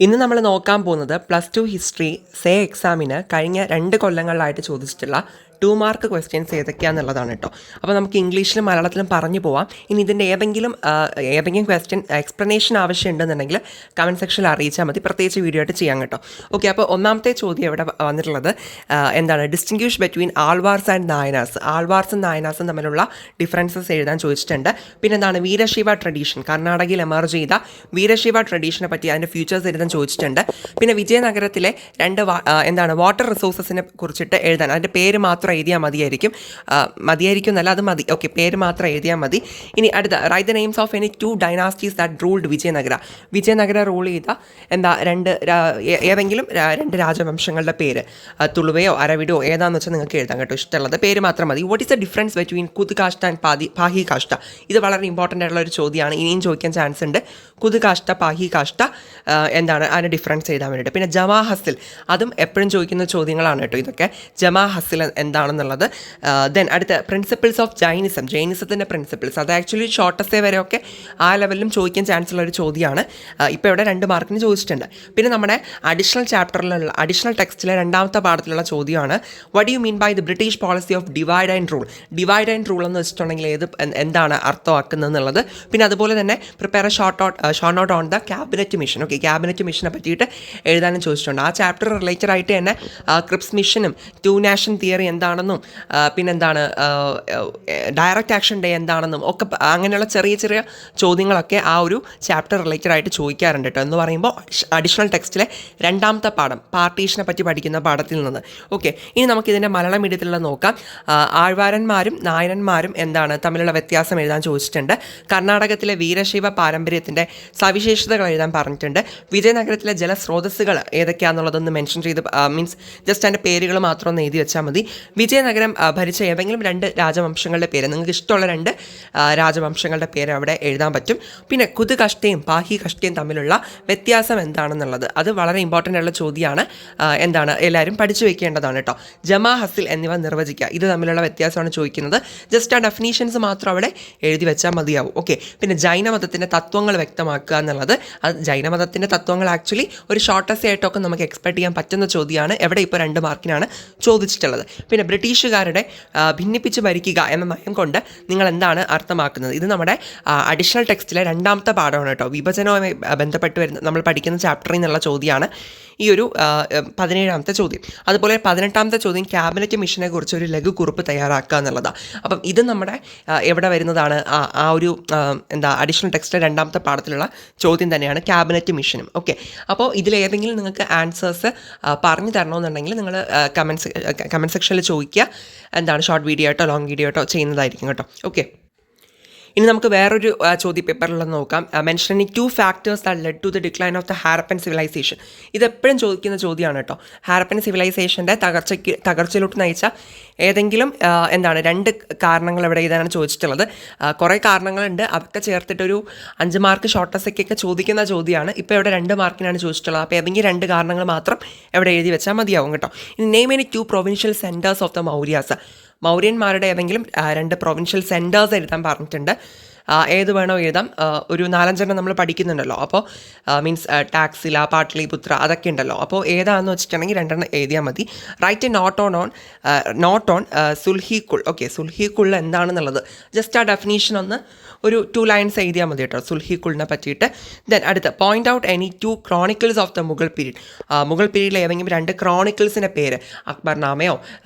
ഇന്ന് നമ്മൾ നോക്കാൻ പോകുന്നത് +2 ഹിസ്റ്ററി സേ എക്സാമിന് കഴിഞ്ഞ 2 കൊല്ലങ്ങളിലായിട്ട് ചോദിച്ചിട്ടുള്ള 2 മാർക്ക് ക്വസ്റ്റ്യൻസ് ഏതൊക്കെയാണെന്നുള്ളതാണ് കേട്ടോ. അപ്പോൾ നമുക്ക് ഇംഗ്ലീഷിലും മലയാളത്തിലും പറഞ്ഞു പോവാം. ഇനി ഇതിൻ്റെ ഏതെങ്കിലും ക്വസ്റ്റ്യൻ എക്സ്പ്ലനേഷൻ ആവശ്യമുണ്ടെന്നുണ്ടെങ്കിൽ കമൻറ്റ് സെക്ഷനിൽ അറിയിച്ചാൽ മതി. പ്രത്യേകിച്ച് വീഡിയോ ആയിട്ട് ചെയ്യാം കേട്ടോ. ഓക്കെ, അപ്പോൾ ഒന്നാമത്തെ ചോദ്യം ഇവിടെ വന്നിട്ടുള്ളത് ഡിസ്റ്റിങ്ക്വിഷ് ബിറ്റ്വീൻ ആൾവാർസ് ആൻഡ് നായനാസ്. ആൾവാർസും നായനാസും തമ്മിലുള്ള ഡിഫറൻസസ് എഴുതാൻ ചോദിച്ചിട്ടുണ്ട്. പിന്നെ എന്താണ് വീരശൈവ ട്രഡീഷൻ, കർണാടകയിൽ എമർജ് ചെയ്ത വീരശൈവ ട്രഡീഷനെ പറ്റി അതിൻ്റെ ഫ്യൂച്ചേഴ്സ് എഴുതാൻ ചോദിച്ചിട്ടുണ്ട്. പിന്നെ വിജയനഗരത്തിലെ വാട്ടർ റിസോഴ്സസിനെ കുറിച്ചിട്ട് എഴുതാൻ അതിൻ്റെ പേര് മാത്രം എഴുതിയാൽ മതിയായിരിക്കും എന്നല്ല, അത് മതി. ഓക്കെ, പേര് മാത്രം എഴുതിയാൽ മതി. ഇനി അടുത്ത write the names of any 2 dynasties that ruled Vijayanagara rule ചെയ്ത ഏതെങ്കിലും 2 രാജവംശങ്ങളുടെ പേര്, തുളുവയോ അരവിടോ ഏതാണെന്ന് വെച്ചാൽ നിങ്ങൾക്ക് എഴുതാൻ കേട്ടോ. ഇഷ്ടമുള്ളത് പേര് മാത്രം മതി. What is the difference between khud kashta and pahi kashta? ഇത് വളരെ ഇമ്പോർട്ടൻ്റ് ആയിട്ടുള്ള ഒരു ചോദ്യമാണ്. ഇനിയും ചോദിക്കാൻ ചാൻസ് ഉണ്ട്. കുത് കാഷ്ട പാഹി കാഷ്ട അതിൻ്റെ ഡിഫറൻസ് എഴുതാൻ വേണ്ടിയിട്ട്. പിന്നെ ജമാ ഹസിൽ, അതും എപ്പോഴും ചോദിക്കുന്ന ചോദ്യങ്ങളാണ് കേട്ടോ ഇതൊക്കെ. ജമാ ഹസിൽ എന്താണെന്നുള്ളത്. ദെൻ അടുത്ത പ്രിൻസിപ്പിൾസ് ഓഫ് ജൈനിസത്തിൻ്റെ പ്രിൻസിപ്പിൾസ്, അത് ആക്ച്വലി ഷോർട്ടസ്റ്റ് വരെയൊക്കെ ആ ലെവലിലും ചോദിക്കാൻ ചാൻസ് ഉള്ള ഒരു ചോദ്യമാണ്. ഇപ്പോൾ ഇവിടെ 2 മാർക്കിന് ചോദിച്ചിട്ടുണ്ട്. പിന്നെ നമ്മുടെ അഡീഷണൽ ടെക്സ്റ്റിലെ 2ാമത്തെ പാഠത്തിലുള്ള ചോദ്യമാണ് what you mean by the British policy of divide and rule എന്ന് വെച്ചിട്ടുണ്ടെങ്കിൽ എന്താണ് അർത്ഥമാക്കുന്നത് എന്നുള്ളത്. പിന്നെ അതുപോലെ തന്നെ prepare short note on the cabinet mission. Okay, cabinet മിഷനെ പറ്റിയിട്ട് എഴുതാനും ചോദിച്ചിട്ടുണ്ട്. ആ ചാപ്റ്റർ റിലേറ്റഡ് ആയിട്ട് തന്നെ ക്രിപ്സ് മിഷനും 2 നാഷൻ തിയറി എന്താണെന്നും പിന്നെന്താണ് ഡയറക്റ്റ് ആക്ഷൻ ഡേ എന്താണെന്നും ഒക്കെ അങ്ങനെയുള്ള ചെറിയ ചെറിയ ചോദ്യങ്ങളൊക്കെ ആ ഒരു ചാപ്റ്റർ റിലേറ്റഡ് ആയിട്ട് ചോദിക്കാറുണ്ട് കേട്ടോ. എന്ന് പറയുമ്പോൾ അഡീഷണൽ ടെക്സ്റ്റിലെ 2ാമത്തെ പാഠം പാർട്ടീഷനെ പറ്റി പഠിക്കുന്ന പാഠത്തിൽ നിന്ന്. ഓക്കെ, ഇനി നമുക്കിതിൻ്റെ മലയാളം മീഡിയത്തിലുള്ള നോക്കാം. ആഴ്വാരന്മാരും നായനന്മാരും തമ്മിലുള്ള വ്യത്യാസം എഴുതാൻ ചോദിച്ചിട്ടുണ്ട്. കർണാടകത്തിലെ വീരശൈവ പാരമ്പര്യത്തിൻ്റെ സവിശേഷതകൾ എഴുതാൻ പറഞ്ഞിട്ടുണ്ട്. വിജയനഗരത്തിലെ ജലസ്രോതസ്സുകൾ ഏതൊക്കെയാണെന്നുള്ളതൊന്ന് മെൻഷൻ ചെയ്ത് ജസ്റ്റ് അതിൻ്റെ പേരുകൾ മാത്രം ഒന്ന് എഴുതി വെച്ചാൽ മതി. വിജയനഗരം ഭരിച്ച ഏതെങ്കിലും 2 രാജവംശങ്ങളുടെ പേര്, നിങ്ങൾക്ക് ഇഷ്ടമുള്ള 2 രാജവംശങ്ങളുടെ പേര് അവിടെ എഴുതാൻ പറ്റും. പിന്നെ കുത് കഷ്ടയും പാഹി കഷ്ടയും തമ്മിലുള്ള വ്യത്യാസം എന്താണെന്നുള്ളത് അത് വളരെ ഇമ്പോർട്ടൻ്റ് ആയിട്ടുള്ള ചോദ്യമാണ്. എല്ലാവരും പഠിച്ചു വെക്കേണ്ടതാണ് കേട്ടോ. ജമാ ഹസിൽ എന്നിവ നിർവചിക്കുക, ഇത് തമ്മിലുള്ള വ്യത്യാസമാണ് ചോദിക്കുന്നത്. ജസ്റ്റ് ആ ഡെഫിനീഷൻസ് മാത്രം അവിടെ എഴുതി വെച്ചാൽ മതിയാവും. ഓക്കെ, പിന്നെ ജൈനമതത്തിൻ്റെ തത്വങ്ങൾ വ്യക്തമാക്കുക എന്നുള്ളത്, അത് ജൈനമതത്തിൻ്റെ തത്വങ്ങൾ ആക്ച്വലി ഒരു ഷോർട്ടസ്റ്റ് ആയിട്ടൊക്കെ നമുക്ക് എക്സ്പെക്ട് ചെയ്യാൻ പറ്റുന്ന ചോദ്യമാണ്. എവിടെ ഇപ്പോൾ 2 മാർക്കിനാണ് ചോദിച്ചിട്ടുള്ളത്. പിന്നെ ബ്രിട്ടീഷുകാരുടെ ഭിന്നിപ്പിച്ച് ഭരിക്കുക എന്ന നയം കൊണ്ട് നിങ്ങൾ എന്താണ് അർത്ഥമാക്കുന്നത്? ഇത് നമ്മുടെ അഡീഷണൽ ടെക്സ്റ്റിലെ 2ാമത്തെ പാഠമാണ് കേട്ടോ. വിഭജനവുമായി ബന്ധപ്പെട്ട് വരുന്ന നമ്മൾ പഠിക്കുന്ന ചാപ്റ്ററിൽ നിന്നുള്ള ചോദ്യമാണ് ഈ ഒരു 17ാമത്തെ ചോദ്യം. അതുപോലെ 18ാമത്തെ ചോദ്യം ക്യാബിനറ്റ് മിഷനെ കുറിച്ച് ഒരു ലഘുക്കുറിപ്പ് തയ്യാറാക്കുക എന്നുള്ളതാണ്. അപ്പം ഇത് നമ്മുടെ എവിടെ വരുന്നതാണ്? ആ ഒരു അഡീഷണൽ ടെക്സ്റ്റിലെ 2ാമത്തെ പാഠത്തിലുള്ള ചോദ്യം തന്നെയാണ് ക്യാബിനറ്റ് മിഷനും. ഓക്കെ, അപ്പോൾ ഇതിലേതെങ്കിലും നിങ്ങൾക്ക് ആൻസേഴ്സ് പറഞ്ഞു തരണമെന്നുണ്ടെങ്കിൽ നിങ്ങൾ കമൻറ്റ് സെക്ഷനിൽ ചോദിക്കുക. ഷോർട്ട് വീഡിയോ ആയിട്ടോ ലോങ് വീഡിയോ ആയിട്ടോ ചെയ്യുന്നതായിരിക്കും കേട്ടോ. ഓക്കെ, ഇനി നമുക്ക് വേറൊരു ചോദ്യ പേപ്പറിലുള്ളത് നോക്കാം. Mentioning 2 factors that led to the decline of the Harappan civilisation. ഇതെപ്പോഴും ചോദിക്കുന്ന ചോദ്യമാണ് കേട്ടോ. ഹാരപ്പൻ സിവിലൈസേഷൻ്റെ തകർച്ചയിലോട്ട് നയിച്ച ഏതെങ്കിലും 2 കാരണങ്ങൾ ഇവിടെ ഇതാണ് ചോദിച്ചിട്ടുള്ളത്. കുറേ കാരണങ്ങളുണ്ട്, അതൊക്കെ ചേർത്തിട്ടൊരു 5 മാർക്ക് ഷോർട്ടസ്റ്റൊക്കെ ചോദിക്കുന്ന ചോദ്യമാണ്. ഇപ്പോൾ ഇവിടെ 2 മാർക്കിനാണ് ചോദിച്ചിട്ടുള്ളത്. അപ്പോൾ ഏതെങ്കിലും 2 കാരണങ്ങൾ മാത്രം എവിടെ എഴുതി വെച്ചാൽ മതിയാവും കേട്ടോ. ഇനി name any 2 provincial centres of the Mauryas. മൗര്യന്മാരുടെ ഏതെങ്കിലും 2 പ്രൊവിൻഷ്യൽ സെൻറ്റേഴ്സ് എഴുതാൻ പറഞ്ഞിട്ടുണ്ട്. ഏത് വേണോ എഴുതാം. ഒരു 4-5 നമ്മൾ പഠിക്കുന്നുണ്ടല്ലോ. അപ്പോൾ ടാക്സില, പാട്ലിപുത്ര അതൊക്കെ ഉണ്ടല്ലോ. അപ്പോൾ ഏതാണെന്ന് വെച്ചിട്ടുണ്ടെങ്കിൽ 2 എഴുതിയാൽ മതി. Write note on Sulhikul. Okay, Sulhikul എന്താണെന്നുള്ളത് ജസ്റ്റ് ആ ഡെഫിനീഷൻ ഒന്ന് ഒരു 2 ലൈൻസ് എഴുതിയാൽ മതി കേട്ടോ സുൽഹിക്കുളിനെ പറ്റിയിട്ട്. ദെൻ അടുത്ത് point out any 2 chronicles of the Mughal period. Mughal പീരീഡിലെ ഏതെങ്കിലും 2 ക്രോണിക്കിൾസിൻ്റെ പേര്, അക്ബർനാമയോ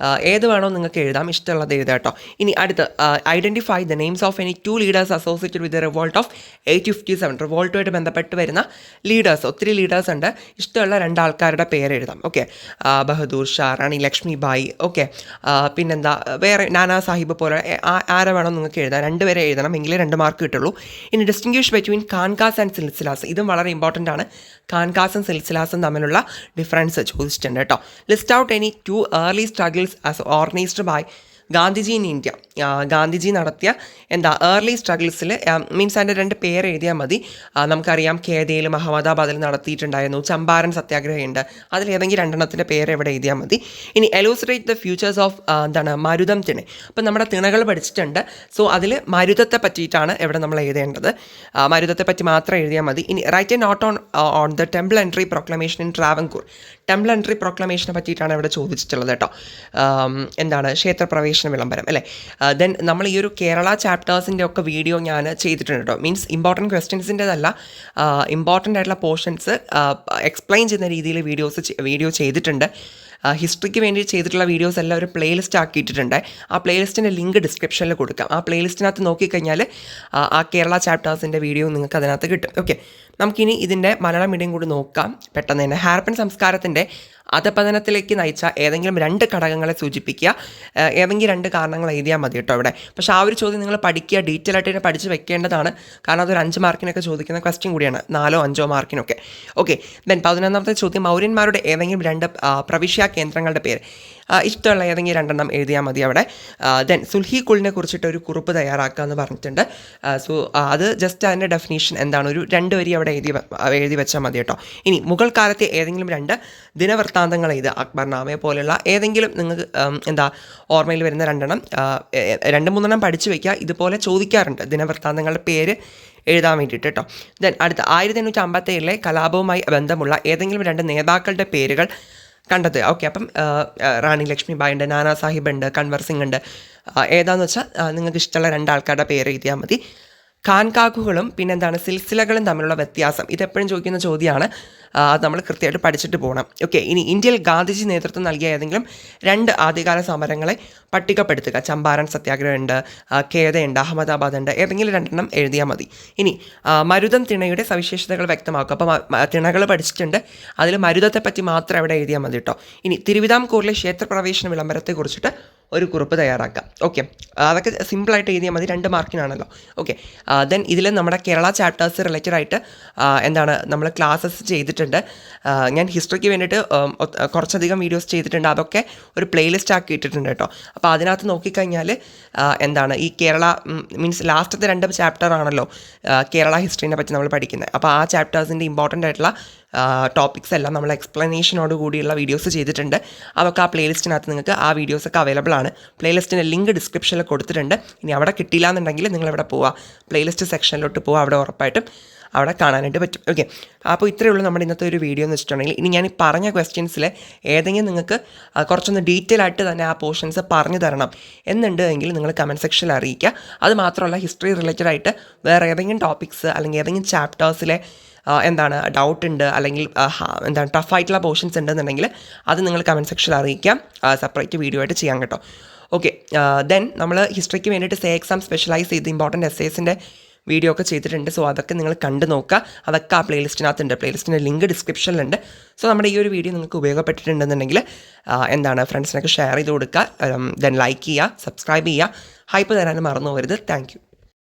ഏത് വേണോ നിങ്ങൾക്ക് എഴുതാം, ഇഷ്ടമുള്ളത് എഴുതാം കേട്ടോ. ഇനി അടുത്ത് identify the names of any 2 leaders associated with the revolt of 857. റിവോൾട്ടുമായിട്ട് ബന്ധപ്പെട്ട് വരുന്ന ലീഡേഴ്സ്, ഒത്തിരി ലീഡേഴ്സ് ഉണ്ട്. ഇഷ്ടമുള്ള 2 ആൾക്കാരുടെ പേര് എഴുതാം. ഓക്കെ, ബഹദൂർ ഷാ, റാണി ലക്ഷ്മിബായി. ഓക്കെ, പിന്നെന്താ വേറെ നാനാ സാഹിബ് പോലെ ആരെ വേണോ നിങ്ങൾക്ക് എഴുതാം. 2 പേരെ എഴുതണം, എങ്കിലേ 2 മാർക്ക് കിട്ടുള്ളൂ. ഇനി ഡിസ്റ്റിങ്ക്വിഷ് ബിറ്റ്വീൻ ഖാൻകാസ് ആൻഡ് സിൽസിലാസ്, ഇതും വളരെ ഇമ്പോർട്ടൻ്റ് ആണ്. ഖാൻകാസും സിൽസിലാസും തമ്മിലുള്ള ഡിഫറൻസ് ചോദിച്ചിട്ടുണ്ട് കേട്ടോ. List out any 2 early struggles as organised by Gandhiji in India. Gandhiji നടത്തിയ ഏർലി സ്ട്രഗിൾസിൽ മീൻസ് അതിൻ്റെ 2 പേര് എഴുതിയാൽ മതി. നമുക്കറിയാം കേദയിൽ അഹമ്മദാബാദിൽ നടത്തിയിട്ടുണ്ടായിരുന്നു. ചമ്പാരൻ സത്യാഗ്രഹം ഉണ്ട്. അതിലേതെങ്കിലും 2 പേര് എവിടെ എഴുതിയാൽ മതി. ഇനി എലൂസിറേറ്റ് ദ ഫ്യൂച്ചേഴ്സ് ഓഫ് മരുതം തിണ. അപ്പം നമ്മുടെ തിണകൾ പഠിച്ചിട്ടുണ്ട്. സോ അതിൽ മരുതത്തെ പറ്റിയിട്ടാണ് ഇവിടെ നമ്മൾ എഴുതേണ്ടത്. മരുതത്തെ പറ്റി മാത്രം എഴുതിയാൽ മതി. ഇനി write a note on the temple entry proclamation in Travancore. Temple entry പ്രൊക്ലമേഷനെ പറ്റിയിട്ടാണ് ഇവിടെ ചോദിച്ചിട്ടുള്ളത് കേട്ടോ. ക്ഷേത്രപ്രവേശന വിളംബരം അല്ലേ. ദെൻ നമ്മൾ ഈ ഒരു കേരള ചാപ്റ്റേഴ്സിൻ്റെ ഒക്കെ വീഡിയോ ഞാൻ ചെയ്തിട്ടുണ്ട് കേട്ടോ. മീൻസ് ഇമ്പോർട്ടൻറ്റ് ക്വസ്റ്റ്യൻസിൻ്റെതല്ല, ഇമ്പോർട്ടൻ്റ് ആയിട്ടുള്ള പോർഷൻസ് എക്സ്പ്ലെയിൻ ചെയ്യുന്ന രീതിയിൽ വീഡിയോ ചെയ്തിട്ടുണ്ട്. ഹിസ്റ്ററിക്ക് വേണ്ടി ചെയ്തിട്ടുള്ള വീഡിയോസ് എല്ലാം ഒരു പ്ലേലിസ്റ്റ് ആക്കിയിട്ടുണ്ട്. ആ പ്ലേലിസ്റ്റിൻ്റെ ലിങ്ക് ഡിസ്ക്രിപ്ഷനിൽ കൊടുക്കാം. ആ പ്ലേലിസ്റ്റിനകത്ത് നോക്കിക്കഴിഞ്ഞാൽ ആ കേരള ചാപ്റ്റേഴ്സിൻ്റെ വീഡിയോ നിങ്ങൾക്ക് അതിനകത്ത് കിട്ടും. ഓക്കെ, നമുക്കിനി ഇതിൻ്റെ മലയാളം മീഡിയം കൂടി നോക്കാം പെട്ടെന്ന് തന്നെ. ഹാരപ്പൻ സംസ്കാരത്തിൻ്റെ അധപതനത്തിലേക്ക് നയിച്ച ഏതെങ്കിലും 2 ഘടകങ്ങളെ സൂചിപ്പിക്കുക. ഏതെങ്കിലും 2 കാരണങ്ങൾ എഴുതിയാൽ മതി കേട്ടോ ഇവിടെ. പക്ഷേ ആ ഒരു ചോദ്യം നിങ്ങൾ പഠിക്കുക, ഡീറ്റെയിൽ ആയിട്ട് തന്നെ പഠിച്ച് വെക്കേണ്ടതാണ്. കാരണം അതൊരു 5 മാർക്കിനൊക്കെ ചോദിക്കുന്ന ക്വസ്റ്റ്യൻ കൂടിയാണ്, 4 or 5 മാർക്കിനൊക്കെ. ഓക്കെ, ദെൻ 11ാമത്തെ ചോദ്യം, മൗര്യന്മാരുടെ ഏതെങ്കിലും 2 പ്രവിശ്യ കേന്ദ്രങ്ങളുടെ പേര്. ഇഷ്ടമുള്ള ഏതെങ്കിലും 2 എഴുതിയാൽ മതി അവിടെ. ദെൻ സുൽഹി കുളിനെ കുറിച്ചിട്ട് ഒരു കുറിപ്പ് തയ്യാറാക്കുക എന്ന് പറഞ്ഞിട്ടുണ്ട്. സോ അത് ജസ്റ്റ് അതിൻ്റെ ഡെഫിനേഷൻ എന്താണ്, ഒരു 2 വരി അവിടെ എഴുതി വെച്ചാൽ മതി കേട്ടോ. ഇനി മുഗൾ കാലത്തെ ഏതെങ്കിലും 2 ദിനവൃത്താന്തങ്ങൾ എഴുതുക. അക്ബർനാമയെ പോലെയുള്ള ഏതെങ്കിലും നിങ്ങൾക്ക് ഓർമ്മയിൽ വരുന്ന 2-3 പഠിച്ചു വയ്ക്കുക. ഇതുപോലെ ചോദിക്കാറുണ്ട് ദിനവൃത്താന്തങ്ങളുടെ പേര് എഴുതാൻ വേണ്ടിയിട്ട് കേട്ടോ. ദെൻ അടുത്ത 1857 കലാപവുമായി ബന്ധമുള്ള ഏതെങ്കിലും 2 നേതാക്കളുടെ പേരുകൾ കണ്ടത്. ഓക്കെ, അപ്പം റാണി ലക്ഷ്മിബായി ഉണ്ട്, നാനാ സാഹിബ് ഉണ്ട്, കൻവർ സിംഗ് ഉണ്ട്. ഏതാണെന്ന് വെച്ചാൽ നിങ്ങൾക്ക് ഇഷ്ടമുള്ള 2 ആൾക്കാരുടെ പേര് എഴുതിയാൽ മതി. ഖാൻകാഖുകളും സിൽസിലകളും തമ്മിലുള്ള വ്യത്യാസം ഇതെപ്പോഴും ചോദിക്കുന്ന ചോദ്യമാണ്. അത് നമ്മൾ കൃത്യമായിട്ട് പഠിച്ചിട്ട് പോകണം. ഓക്കെ, ഇനി ഇന്ത്യയിൽ ഗാന്ധിജി നേതൃത്വം നൽകിയ ഏതെങ്കിലും 2 ആദ്യകാല സമരങ്ങളെ പട്ടികപ്പെടുത്തുക. ചമ്പാരൻ സത്യാഗ്രഹം ഉണ്ട്, കേദയുണ്ട്, അഹമ്മദാബാദ് ഉണ്ട്. ഏതെങ്കിലും 2 എഴുതിയാൽ മതി. ഇനി മരുതം തിണയുടെ സവിശേഷതകൾ വ്യക്തമാക്കുക. അപ്പോൾ തിണകൾ പഠിച്ചിട്ടുണ്ട്, അതിൽ മരുതത്തെ പറ്റി മാത്രം അവിടെ എഴുതിയാൽ മതി കേട്ടോ. ഇനി തിരുവിതാംകൂറിലെ ക്ഷേത്രപ്രവേശന വിളംബരത്തെ കുറിച്ചിട്ട് ഒരു കുറിപ്പ് തയ്യാറാക്കാം. ഓക്കെ, അതൊക്കെ സിമ്പിളായിട്ട് എഴുതിയാൽ മതി, 2 മാർക്കിനാണല്ലോ. ഓക്കെ, ദെൻ ഇതിൽ നമ്മുടെ കേരള ചാപ്റ്റേഴ്സ് റിലേറ്റഡ് ആയിട്ട് നമ്മൾ ക്ലാസ്സസ് ചെയ്തിട്ടുണ്ട്. ഞാൻ ഹിസ്റ്ററിക്ക് വേണ്ടിയിട്ട് കുറച്ചധികം വീഡിയോസ് ചെയ്തിട്ടുണ്ട്. അതൊക്കെ ഒരു പ്ലേലിസ്റ്റ് ആക്കി ഇട്ടിട്ടുണ്ട് കേട്ടോ. അപ്പോൾ അതിനകത്ത് നോക്കിക്കഴിഞ്ഞാൽ ഈ കേരള മീൻസ് ലാസ്റ്റത്തെ 2 ചാപ്റ്റർ ആണല്ലോ കേരള ഹിസ്റ്ററിനെ പറ്റി നമ്മൾ പഠിക്കുന്നത്. അപ്പോൾ ആ ചാപ്റ്റേഴ്സിൻ്റെ ഇമ്പോർട്ടൻ്റ് ആയിട്ടുള്ള ടോപ്പിക്സ് എല്ലാം നമ്മൾ എക്സ്പ്ലനേഷനോട് കൂടിയുള്ള വീഡിയോസ് ചെയ്തിട്ടുണ്ട്. അതൊക്കെ ആ പ്ലേലിസ്റ്റിനകത്ത് നിങ്ങൾക്ക് ആ വീഡിയോസൊക്കെ അവൈലബിൾ ആണ്. പ്ലേലിസ്റ്റിൻ്റെ ലിങ്ക് ഡിസ്ക്രിപ്ഷനിൽ കൊടുത്തിട്ടുണ്ട്. ഇനി അവിടെ കിട്ടിയില്ല എന്നുണ്ടെങ്കിൽ നിങ്ങളിവിടെ പോവുക, പ്ലേലിസ്റ്റ് സെക്ഷനിലോട്ട് പോവുക, അവിടെ ഉറപ്പായിട്ടും അവിടെ കാണാനായിട്ട് പറ്റും. ഓക്കെ, അപ്പോൾ ഇത്രയേ ഉള്ളൂ നമ്മുടെ ഇന്നത്തെ ഒരു വീഡിയോ എന്ന് വെച്ചിട്ടുണ്ടെങ്കിൽ. ഇനി ഞാൻ ഈ പറഞ്ഞ ക്വസ്റ്റ്യൻസിൽ ഏതെങ്കിലും നിങ്ങൾക്ക് കുറച്ചൊന്ന് ഡീറ്റെയിൽ ആയിട്ട് തന്നെ ആ പോർഷൻസ് പറഞ്ഞു തരണം എന്നുണ്ട് എങ്കിൽ നിങ്ങൾ കമൻറ്റ് സെക്ഷനിൽ അറിയിക്കുക. അത് മാത്രമല്ല ഹിസ്റ്ററി റിലേറ്റഡ് ആയിട്ട് വേറെ ഏതെങ്കിലും ടോപ്പിക്സ് അല്ലെങ്കിൽ ഏതെങ്കിലും ചാപ്റ്റേഴ്സിലെ ഡൗട്ട് ഉണ്ട് അല്ലെങ്കിൽ ടഫായിട്ടുള്ള പോർഷൻസ് ഉണ്ടെന്നുണ്ടെങ്കിൽ അത് നിങ്ങൾ കമൻറ്റ് സെക്ഷനിൽ അറിയിക്കാം. സെപ്പറേറ്റ് വീഡിയോ ആയിട്ട് ചെയ്യാം കേട്ടോ. ഓക്കെ, ദെൻ നമ്മൾ ഹിസ്റ്ററിക്ക് വേണ്ടിയിട്ട് സേ എക്സാം സ്പെഷ്യലൈസ് ചെയ്ത് ഇമ്പോർട്ടൻറ്റ് എസ്സേസിൻ്റെ വീഡിയോ ഒക്കെ ചെയ്തിട്ടുണ്ട്. സോ അതൊക്കെ നിങ്ങൾ കണ്ടു നോക്കുക. അതൊക്കെ ആ പ്ലേലിസ്റ്റിനകത്തുണ്ട്. പ്ലേലിസ്റ്റിൻ്റെ ലിങ്ക് ഡിസ്ക്രിപ്ഷനിലുണ്ട്. സോ നമ്മുടെ ഈ ഒരു വീഡിയോ നിങ്ങൾക്ക് ഉപയോഗപ്പെട്ടിട്ടുണ്ടെന്നുണ്ടെങ്കിൽ ഫ്രണ്ട്സിനൊക്കെ ഷെയർ ചെയ്ത് കൊടുക്കുക. ദെൻ ലൈക്ക് ചെയ്യുക, സബ്സ്ക്രൈബ് ചെയ്യുക, ഹൈപ്പ് തരാനും മറന്നു പോകരുത്. Thank you.